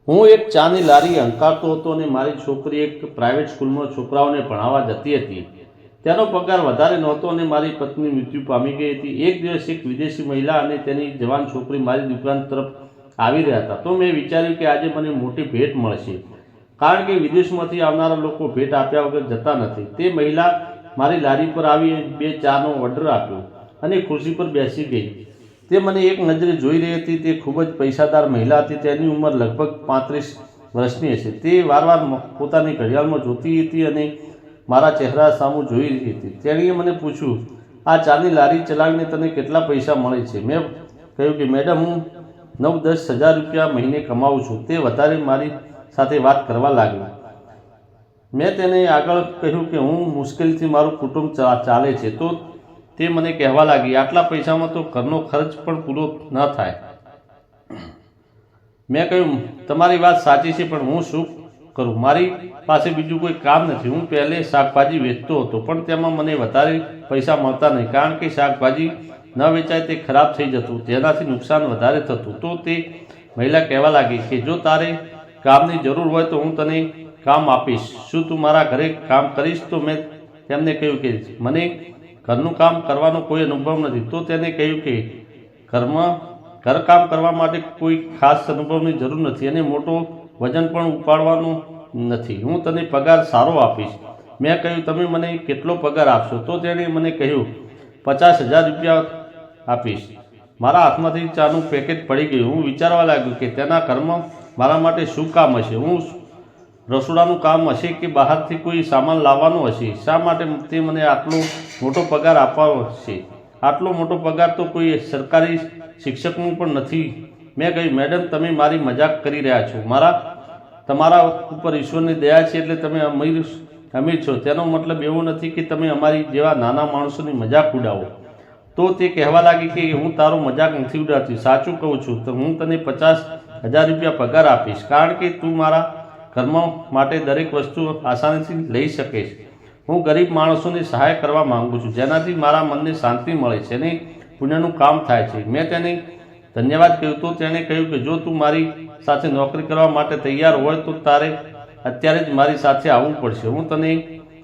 હું એક ચાની લારી હંકારતો હતો અને મારી છોકરી એક પ્રાઇવેટ સ્કૂલમાં છોકરાઓને ભણાવવા જતી હતી. તેનો પગાર વધારે નહોતો અને મારી પત્ની મૃત્યુ પામી ગઈ હતી. એક દિવસ એક વિદેશી મહિલા અને તેની જવાન છોકરી મારી દુકાન તરફ આવી રહ્યા હતા. તો મેં વિચાર્યું કે આજે મને મોટી ભેટ મળશે, કારણ કે વિદેશમાંથી આવનારા લોકો ભેટ આપ્યા વગર જતા નથી. તે મહિલા મારી લારી પર આવી 2 ચાનો ઓર્ડર આપ્યો અને ખુરશી પર બેસી ગઈ. તે મને એક નજરે જોઈ રહી હતી. તે ખૂબ જ પૈસાદાર મહિલા હતી. તેની ઉંમર લગભગ 35 વર્ષની હશે. તે વારવાર પોતાની ઘડિયાળમાં જોતી હતી અને મારા ચહેરા સામું જોઈ રહી હતી. તેણીએ મને પૂછ્યું, આ ચાની લારી ચલાવીને તને કેટલા પૈસા મળે છે? મેં કહ્યું કે મેડમ, હું 9-10 હજાર રૂપિયા મહિને કમાઉં છું. તે વધારે મારી સાથે વાત કરવા લાગ્યો. મેં તેને આગળ કહ્યું કે હું મુશ્કેલથી મારું કુટુંબ ચાલે છે. તો તે મને કહેવા લાગી, આટલા પૈસામાં તો ઘરનો ખર્ચ પણ પૂરો ન થાય. મેં કહ્યું, તમારી વાત સાચી છે, પણ હું શું કરું? મારી પાસે બીજું કોઈ કામ નથી. હું પહેલે શાકભાજી વેચતો હતો, પણ તેમાં મને વધારે પૈસા મળતા નહીં, કારણ કે શાકભાજી ન વેચાય તે ખરાબ થઈ જતું, તેનાથી નુકસાન વધારે થતું. તો તે મહિલા કહેવા લાગી કે જો તારે કામની જરૂર હોય તો હું તને કામ આપીશ. શું તું મારા ઘરે કામ કરીશ? તો મેં તેમને કહ્યું કે મને ઘરનું કામ કરવાનો કોઈ અનુભવ નથી. તો તેને કહ્યું કે ઘરકામ કરવા માટે કોઈ ખાસ અનુભવની જરૂર નથી અને મોટો વજન પણ ઉપાડવાનું નથી. હું તને પગાર સારો આપીશ. મેં કહ્યું, તમે મને કેટલો પગાર આપશો? તો તેણે મને કહ્યું, 50,000 રૂપિયા આપીશ. મારા હાથમાંથી ચાનું પેકેટ પડી ગયું. હું વિચારવા લાગ્યો કે તેના ઘરમાં મારા માટે શું કામ હશે. હું રસોડાનું કામ હશે કે બહારથી કોઈ સામાન લાવવાનો હશે? શા માટે તે મને આટલો મોટો પગાર આપવાનો છે? આટલો મોટો પગાર તો કોઈ સરકારી શિક્ષકનું પણ નથી. મેં કહ્યું, મેડમ, તમે મારી મજાક કરી રહ્યા છો. તમારા ઉપર ઈશ્વરની દયા છે એટલે તમે અમીર છો. તેનો મતલબ એવો નથી કે તમે અમારી જેવા નાના માણસોની મજાક ઉડાવો. તો તે કહેવા લાગી કે હું તારો મજાક નથી ઉડાવતી, સાચું કહું છું. તો હું તને 50,000 રૂપિયા પગાર આપીશ, કારણ કે તું મારા ઘરમાં માટે દરેક વસ્તુ આસાનીથી લઈ શકે છે. હું ગરીબ માણસોની સહાય કરવા માંગુ છું, જેનાથી મારા મનને શાંતિ મળે છે અને પુણ્યનું કામ થાય છે. મેં તેને ધન્યવાદ કહ્યું. તો તેણે કહ્યું કે જો તું મારી સાથે નોકરી કરવા માટે તૈયાર હોય તો તારે અત્યારે જ મારી સાથે આવવું પડશે. હું તને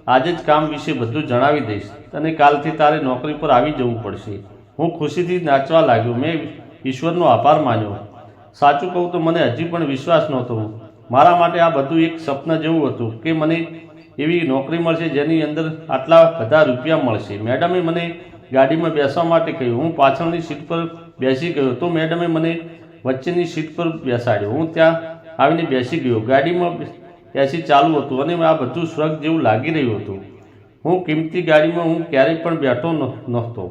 આજે જ કામ વિશે બધું જણાવી દઈશ અને કાલથી તારે નોકરી પર આવી જવું પડશે. હું ખુશીથી નાચવા લાગ્યો. મેં ઈશ્વરનો આભાર માન્યો. સાચું કહું તો મને હજી પણ વિશ્વાસ નહોતો. મારા માટે આ બધું એક સ્વપ્ન જેવું હતું કે મને એવી નોકરી મળશે જેની અંદર આટલા બધા રૂપિયા મળશે. મેડમે મને ગાડીમાં બેસવા માટે કહ્યું. હું પાછળની સીટ પર બેસી ગયો તો મેડમે મને વચ્ચેની સીટ પર બેસાડ્યો. હું ત્યાં આવીને બેસી ગયો. ગાડીમાં એસી ચાલુ હતું અને આ બધું સ્વર્ગ જેવું લાગી રહ્યું હતું. હું કિંમતી ગાડીમાં હું ક્યારેય પણ બેઠો નહોતો.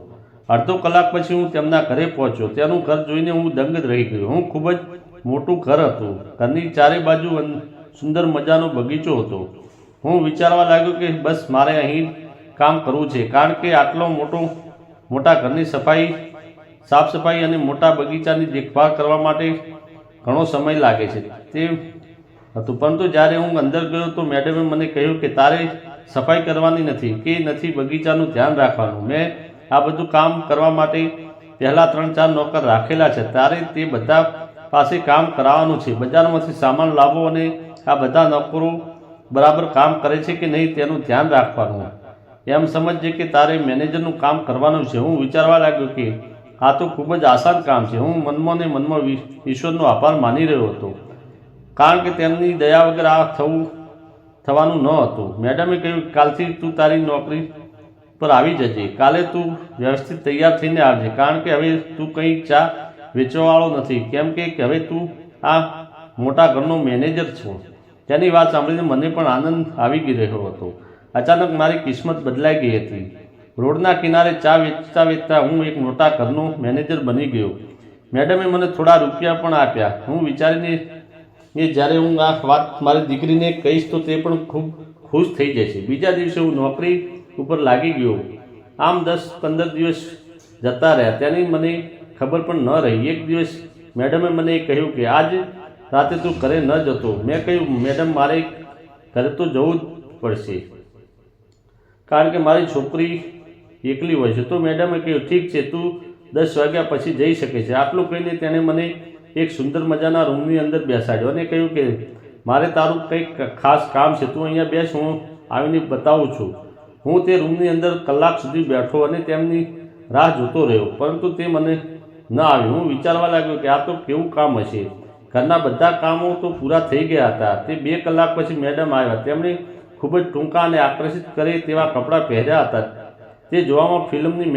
અડધો કલાક પછી હું તેમના ઘરે પહોંચ્યો. તેનું ઘર જોઈને હું દંગ જ રહી ગયો. હું ખૂબ જ મોટું ઘર હતું. ઘરની ચારે બાજુ સુંદર મજાનો બગીચો હતો. હું વિચારવા લાગ્યો કે બસ મારે અહીં કામ કરવું છે, કારણ કે આટલો મોટા ઘરની સાફ સફાઈ અને મોટા બગીચાની દેખભાળ કરવા માટે ઘણો સમય લાગે છે તે હતું. પરંતુ જ્યારે હું અંદર ગયો તો મેડમે મને કહ્યું કે તારે સફાઈ કરવાની નથી બગીચાનું ધ્યાન રાખવાનું. મેં આ બધું કામ કરવા માટે પહેલાં 3-4 નોકર રાખેલા છે. તારે તે બધા પાસે કામ કરાવવાનું છે. બજારમાંથી સામાન લાવો અને આ બધા નોકરો બરાબર કામ કરે છે કે નહીં તેનું ધ્યાન રાખવાનું. એમ સમજજે કે તારે મેનેજરનું કામ કરવાનું છે. હું વિચારવા લાગ્યો કે આ તો ખૂબ જ આસાન કામ છે. હું મનમાં ને મનમાં ઈશ્વરનો આભાર માની રહ્યો હતો, કારણ કે તેમની દયા વગર આ થવાનું ન હતું. મેડમે કહ્યું, કાલથી તું તારી નોકરી પર આવી જજે. કાલે તું વ્યવસ્થિત તૈયાર થઈને આવજે, કારણ કે હવે તું કંઈ ચા વેચવાવાળો નથી, કેમ કે હવે તું આ મોટા ઘરનો મેનેજર છો. તેની વાત સાંભળીને મને પણ આનંદ આવી રહ્યો હતો. અચાનક મારી કિસ્મત બદલાઈ ગઈ હતી. રોડના કિનારે ચા વેચતા વેચતા હું એક મોટા ઘરનો મેનેજર બની ગયો. મેડમે મને થોડા રૂપિયા પણ આપ્યા. હું વિચારીને જ્યારે હું આ વાત મારી દીકરીને કહીશ તો તે પણ ખૂબ ખુશ થઈ જશે. બીજા દિવસે હું નોકરી ઉપર લાગી ગયો. આમ 10-15 દિવસ જતા રહ્યા. તેની મને ખબર પણ ન રહી. એક દિવસ મેડમે મને કહ્યું કે આજ રાતે તું ઘરે ન જતો. મેં કહ્યું, મેડમ, મારે ઘરે તો જવું જ પડશે, કારણ કે મારી છોકરી એકલી હોય છે. તો મેડમે કહ્યું, ઠીક છે, તું 10 વાગ્યા પછી જઈ શકે છે. આટલું કહીને તેણે મને એક સુંદર મજાના રૂમની અંદર બેસાડ્યો અને કહ્યું કે મારે તારું કંઈક ખાસ કામ છે, તું અહીંયા બેસ, હું આવીને બતાવું છું. હું તે રૂમની અંદર કલાક સુધી બેઠો અને તેમની રાહ જોતો રહ્યો, પરંતુ તે મને ન આવ્યું. હું વિચારવા લાગ્યો કે આ તો કેવું કામ હશે. ઘરના બધા કામો તો પૂરા થઈ ગયા હતા. તે 2 કલાક પછી મેડમ આવ્યા. તેમણે ખૂબ જ ટૂંકા અને આકર્ષિત કરે તેવા કપડાં પહેર્યા હતા. તે જોવામાં ફિલ્મની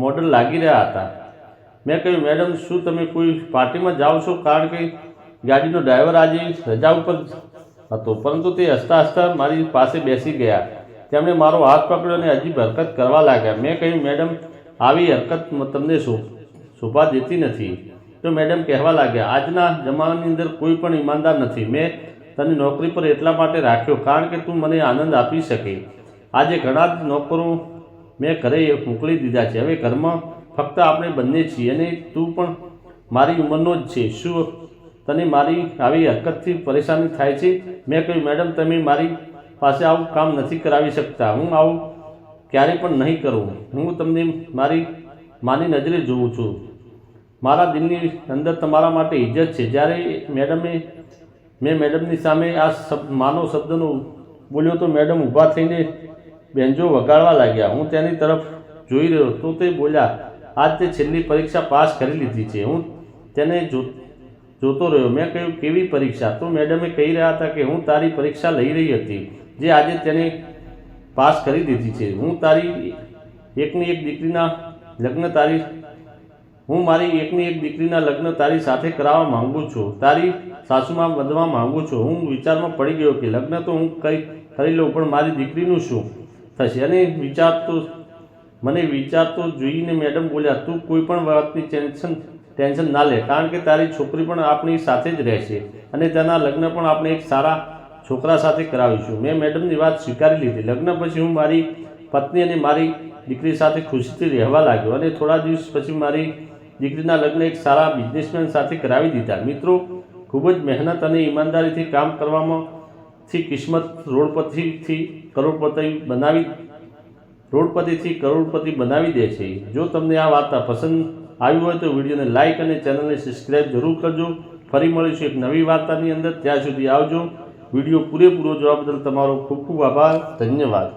મોડલ લાગી રહ્યા હતા. મેં કહ્યું, મેડમ, શું તમે કોઈ પાર્ટીમાં જાઓ છો? કારણ કે ગાડીનો ડ્રાઈવર આજે રજા ઉપર હતો. પરંતુ તે હસતા હસતા મારી પાસે બેસી ગયા. તેમણે મારો હાથ પકડ્યો અને અજીબ હરકત કરવા લાગ્યા. મેં કહ્યું, મેડમ, આવી હરકત તમને શોભા દેતી નથી. તો મેડમ કહેવા લાગ્યા, આજના જમાનાની અંદર કોઈ પણ ઈમાનદાર નથી. મેં તને નોકરી પર એટલા માટે રાખ્યો કારણ કે તું મને આનંદ આપી શકે. આજે ઘણા જ નોકરો મેં ઘરે મોકલી દીધા છે. હવે ઘરમાં ફક્ત આપણે બંને છીએ અને તું પણ મારી ઉંમરનો જ છે. શું તને મારી આવી હરકતથી પરેશાની થાય છે? મેં કહ્યું, મેડમ, તમે મારી પાસે આવું કામ નથી કરાવી શકતા. હું આવું ક્યારેય પણ નહીં કરું. હું તમને મારી માની નજરે જોઉં છું. મારા દિલની અંદર તમારા માટે ઇજ્જત છે. જ્યારે મેં મેડમની સામે આ માનો શબ્દનો બોલ્યો તો મેડમ ઊભા થઈને બેન્જો વગાડવા લાગ્યા. હું તેની તરફ જોઈ રહ્યો તો તે બોલ્યા, આજ તે છેલ્લી પરીક્ષા પાસ કરી લીધી છે. હું તેને જોતો રહ્યો. મેં કહ્યું, કેવી પરીક્ષા? તો મેડમે કહી રહ્યા હતા કે હું તારી પરીક્ષા લઈ રહી હતી જે આજે તેને પાસ કરી દીધી છે. હું મારી એકની એક દીકરીના લગ્ન તારી સાથે કરાવવા માંગુ છું. તારી સાસુમાં બનવા માંગુ છું. હું વિચારમાં પડી ગયો કે લગ્ન તો હું કરી લઉં, પણ મારી દીકરીનું શું થશે? અને મને વિચારતો જોઈને મેડમ બોલ્યા, તું કોઈ પણ વાતની ટેન્શન ના લે, કારણ કે તારી છોકરી પણ આપણી સાથે જ રહેશે અને તેના લગ્ન પણ આપણે એક સારા છોકરા સાથે કરાવીશું. મેં મેડમની વાત સ્વીકારી લીધી. લગ્ન પછી હું મારી પત્ની અને મારી દીકરી સાથે ખુશીથી રહેવા લાગ્યો અને થોડા દિવસ પછી મારી દીકરીના લગ્ન એક સારા બિઝનેસમેન સાથે કરાવી દીધા. મિત્રો, ખૂબ જ મહેનત અને ઈમાનદારીથી કામ કરવામાં કિસ્મત રોડપતિથી કરોડપતિ બનાવી દે છે. જો તમને આ વાર્તા પસંદ આવી હોય તો વિડીયોને લાઇક અને ચેનલને સબસ્ક્રાઈબ જરૂર કરજો. ફરી મળીશું એક નવી વાર્તાની અંદર. ત્યાં સુધી આવજો. વિડીયો પૂરેપૂરો જોવા બદલ તમારો ખૂબ ખૂબ આભાર. ધન્યવાદ.